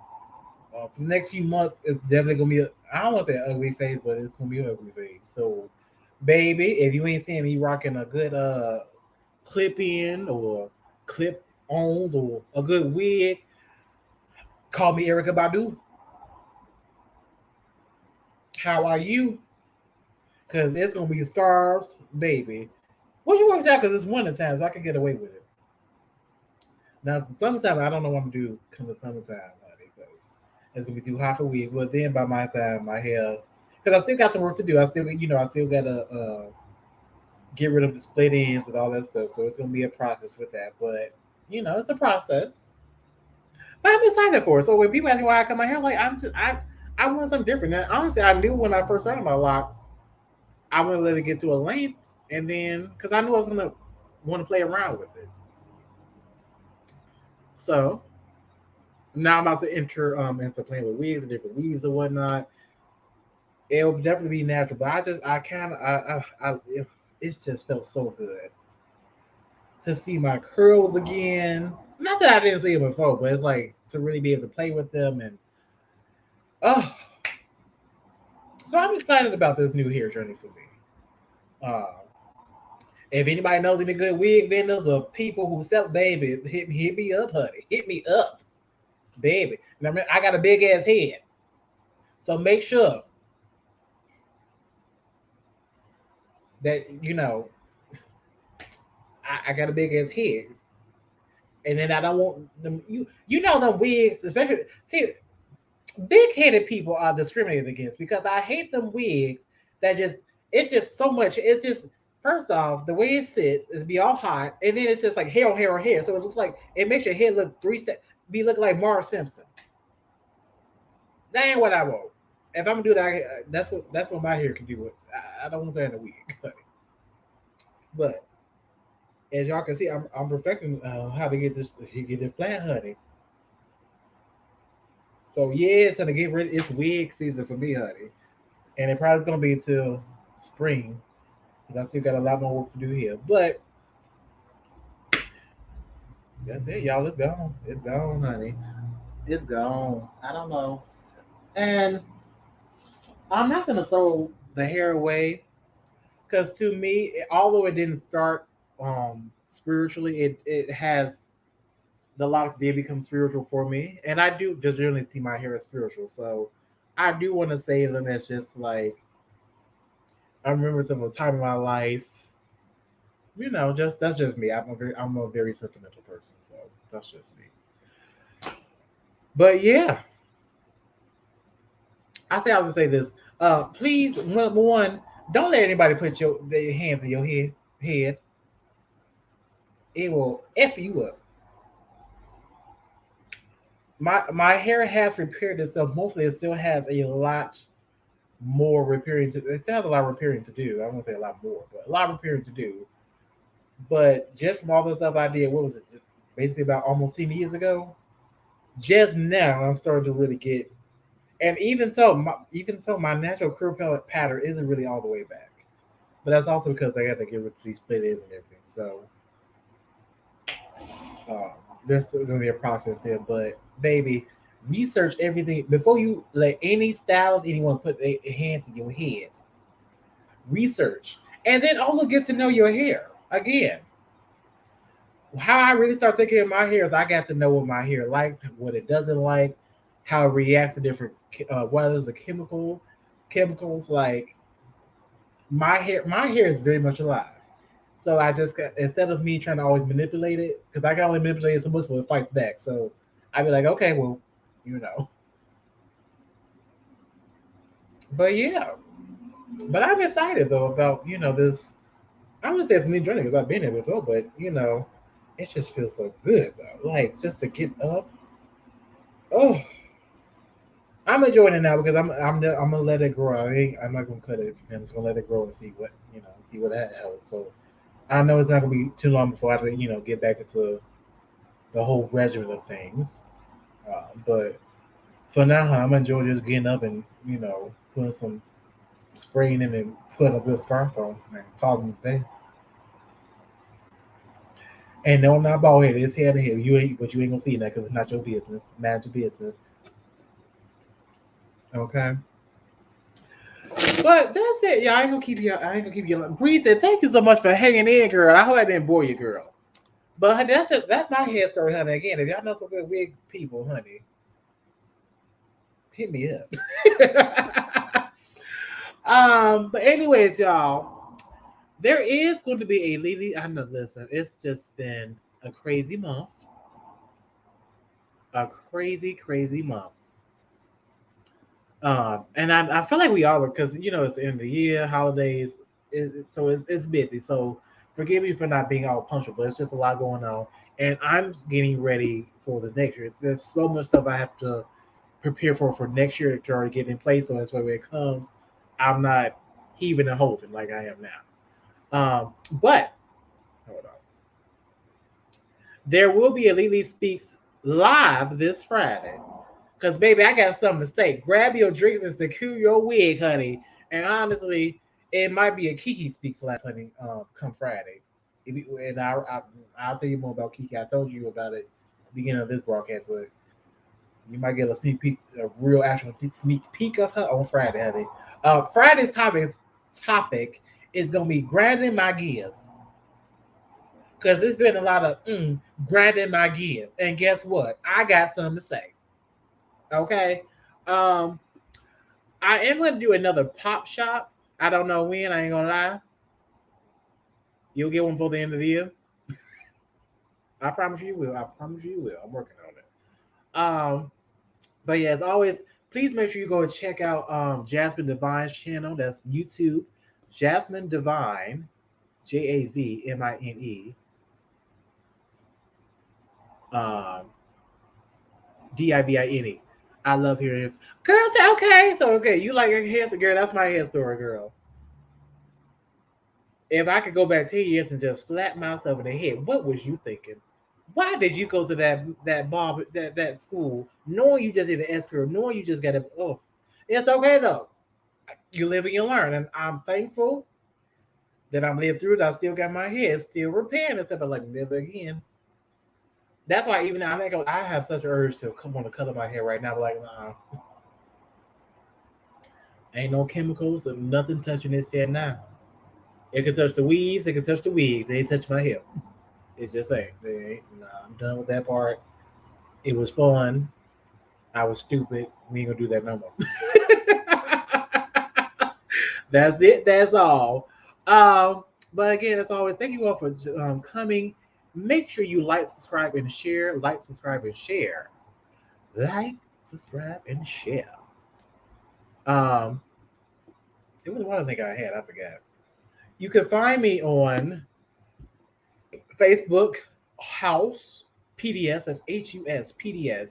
For the next few months, it's definitely gonna be I don't want to say an ugly face, but it's gonna be an ugly face. So, baby, if you ain't seeing me rocking a good clip in or clip ons or a good wig, call me Erica Badu. How are you? Because it's gonna be scarves, baby. What you work out? Because it's winter time, so I can get away with it. Now, for summertime, I don't know what I'm gonna do come the summertime, honey, because it's gonna be too hot for weeks. But then by my time, my hair, because I still got some work to do. I still gotta get rid of the split ends and all that stuff. So it's gonna be a process with that. But it's a process. But I'm excited for it. So when people ask me why I cut my hair, like I want something different. Now, honestly, I knew when I first started my locks, I want to let it get to a length, and then because I knew I was gonna want to play around with it. So now I'm about to enter into playing with wigs and different weaves and whatnot. It'll definitely be natural, but I kind of it just felt so good to see my curls again. Not that I didn't see them before, but it's like to really be able to play with them and oh, so I'm excited about this new hair journey for me. Uh, if anybody knows any good wig vendors or people who sell baby, hit me up, honey. Hit me up, baby. And I got a big ass head, so make sure that I got a big ass head, and then I don't want them. Them wigs, especially see big headed people are discriminated against because I hate them wigs that just it's just so much. It's just First off, the way it sits is be all hot, and then it's just like hair on hair on hair. So it looks like it makes your head look be looking like Mara Simpson. That ain't what I want. If I'm gonna do that, that's what my hair can do. I don't want that in a wig, but as y'all can see, I'm perfecting how to get this flat, honey. So yeah, it's gonna get ready. It's wig season for me, honey, and it probably is gonna be till spring because I still got a lot more work to do here. But that's it, y'all. It's gone. It's gone, honey. It's gone. I don't know, and I'm not gonna throw the hair away because to me, although it didn't start spiritually, it has the locks did become spiritual for me, and I do just generally see my hair as spiritual. So I do want to save them as just like I remember some of the time in my life. Just that's just me. I'm a very sentimental person, so that's just me. But yeah, I was gonna say this. Please, one, don't let anybody put their hands in your head. It will f you up. My hair has repaired itself. Mostly, it still has a lot more repairing to. It still has a lot of repairing to do. I won't say a lot more, but a lot of repairing to do. But just from all the stuff I did, what was it? Just basically about almost 10 years ago. Just now, I'm starting to really get. And even so, my natural curl pellet pattern isn't really all the way back. But that's also because I got to get rid of these split ends and everything. So uh, there's still gonna be a process there. But baby, research everything before you let any stylist, anyone put their hands in your head. Research, and then also get to know your hair. Again, how I really start taking care of my hair is I got to know what my hair likes, what it doesn't like, how it reacts to different whether it's a chemicals like my hair is very much alive. So I just got instead of me trying to always manipulate it, because I can only manipulate it so much before it fights back. So I'd be like, okay, well, you know. But yeah. But I'm excited though about, this I'm gonna say it's a new journey because I've been there before, but it just feels so good though. Like just to get up. Oh, I'm enjoying it now because I'm gonna let it grow. I'm not gonna cut it. I'm just gonna let it grow and see what that helps. So I know it's not gonna be too long before I get back into the whole regimen of things. But for now, I'm enjoying just getting up and putting some spraying in and putting a good scarf on and calling it a day. And no, I'm not bald headed. It's head to head. But you ain't gonna see that because it's not your business. Manage your business. Okay. But that's it. Yeah, I ain't gonna keep you. I ain't gonna keep you. Bree said, "Thank you so much for hanging in, girl. I hope I didn't bore you, girl." But honey, that's my head story, honey. Again, if y'all know some good wig people, honey, hit me up. But anyways, y'all, there is going to be a LeeLee. I know. Listen, it's just been a crazy month. A crazy, crazy month. And I feel like we all are because it's the end of the year, holidays, so it's busy. So forgive me for not being all punctual, but it's just a lot going on, and I'm getting ready for the next year. There's so much stuff I have to prepare for next year to already get in place. So that's why when it comes, I'm not heaving and holding like I am now. But hold on, there will be a LeeLee Speaks live this Friday. Cause baby, I got something to say. Grab your drinks and secure your wig, honey. And honestly, it might be a Kiki Speaks live, honey. Come Friday, and I'll tell you more about Kiki. I told you about it at the beginning of this broadcast, but you might get a sneak peek, a real actual sneak peek of her on Friday, honey. Friday's topic is gonna be grinding my gears. Cause it's been a lot of grinding my gears, and guess what? I got something to say. Okay. Um, I am going to do another pop shop. I don't know when. I ain't gonna lie. You'll get one for the end of the year. I promise you will. I promise you will. I'm working on it. But yeah, as always, please make sure you go and check out Jasmine Divine's channel. That's YouTube, Jasmine Divine. JAZMINE. Um, DIVINE. I love hearing his girl say okay. So okay, you like your hair, so girl, that's my hair story, girl. If I could go back 10 years and just slap myself in the head, what was you thinking? Why did you go to that bar that school knowing you just did an S curve, knowing you just got a it's okay though. You live and you learn, and I'm thankful that I'm lived through it. I still got my head still repairing itself, but like never again. That's why even now I have such an urge to come on to color my hair right now, but like nah, ain't no chemicals or nothing touching this hair now. It can touch the weaves, it can touch the wigs, it ain't touch my hair. It's just like, nah, I'm done with that part. It was fun. I was stupid. We ain't gonna do that no more. That's it. That's all. But again, as always, thank you all for coming. Make sure you like, subscribe, and share. Like, subscribe, and share. Like, subscribe, and share. Um, it was one thing I had. I forgot. You can find me on Facebook, House PDS. That's HUS PDS.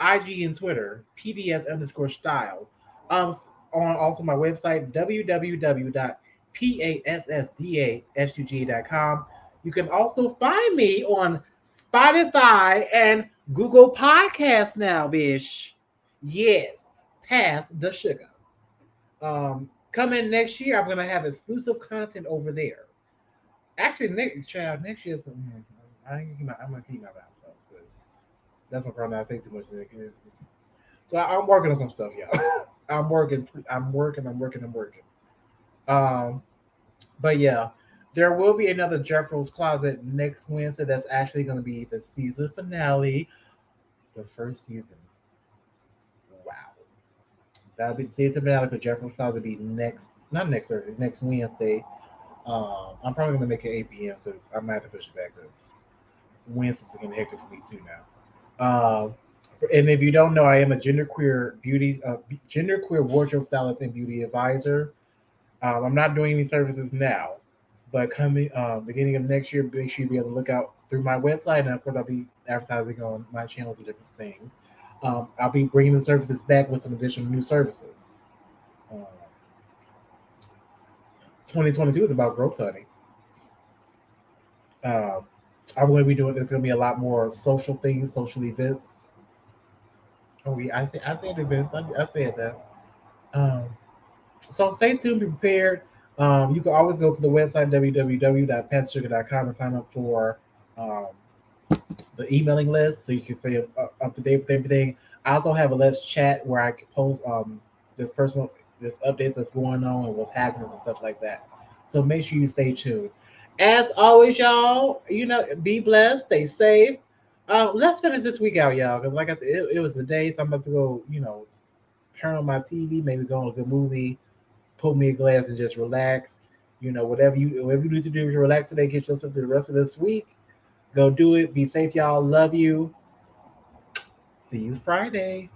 IG and Twitter, PDS_style. On also my website, www.PASSDASUG.com. You can also find me on Spotify and Google Podcasts now, bish. Yes, Pass the Sugar. Coming next year, I'm gonna have exclusive content over there. Actually, next year's. I'm gonna keep my mouth closed because that's my problem. I say too much. So I'm working on some stuff, y'all. I'm working. I'm working. I'm working. I'm working. Um, but yeah, there will be another Jeffroy's Closet next Wednesday. That's actually going to be the season finale, the first season. Wow, that'll be the season finale for Jeffroy's Closet. Be not next Thursday, next Wednesday. I'm probably going to make it 8 p.m. because I might have to push it back because Wednesdays are getting hectic for me too now. And if you don't know, I am a genderqueer wardrobe stylist and beauty advisor. I'm not doing any services now, but coming beginning of next year, make sure you be able to look out through my website, and of course, I'll be advertising on my channels and different things. I'll be bringing the services back with some additional new services. 2022 is about growth, honey. Um, I'm going to be doing. There's going to be a lot more social things, social events. Oh, yeah, I said events. I said that. Um, so stay tuned, be prepared. You can always go to the website www.patsugar.com and sign up for um, the emailing list so you can stay up to date with everything. I also have a Let's Chat where I can post this updates that's going on and what's happening and stuff like that. So make sure you stay tuned. As always, y'all, be blessed, stay safe. Let's finish this week out, y'all, because like I said, it was the day, so I'm about to go, turn on my TV, maybe go on a good movie, put me a glass and just relax. Whatever you need to do to relax today, get yourself through the rest of this week. Go do it. Be safe, y'all. Love you. See you Friday.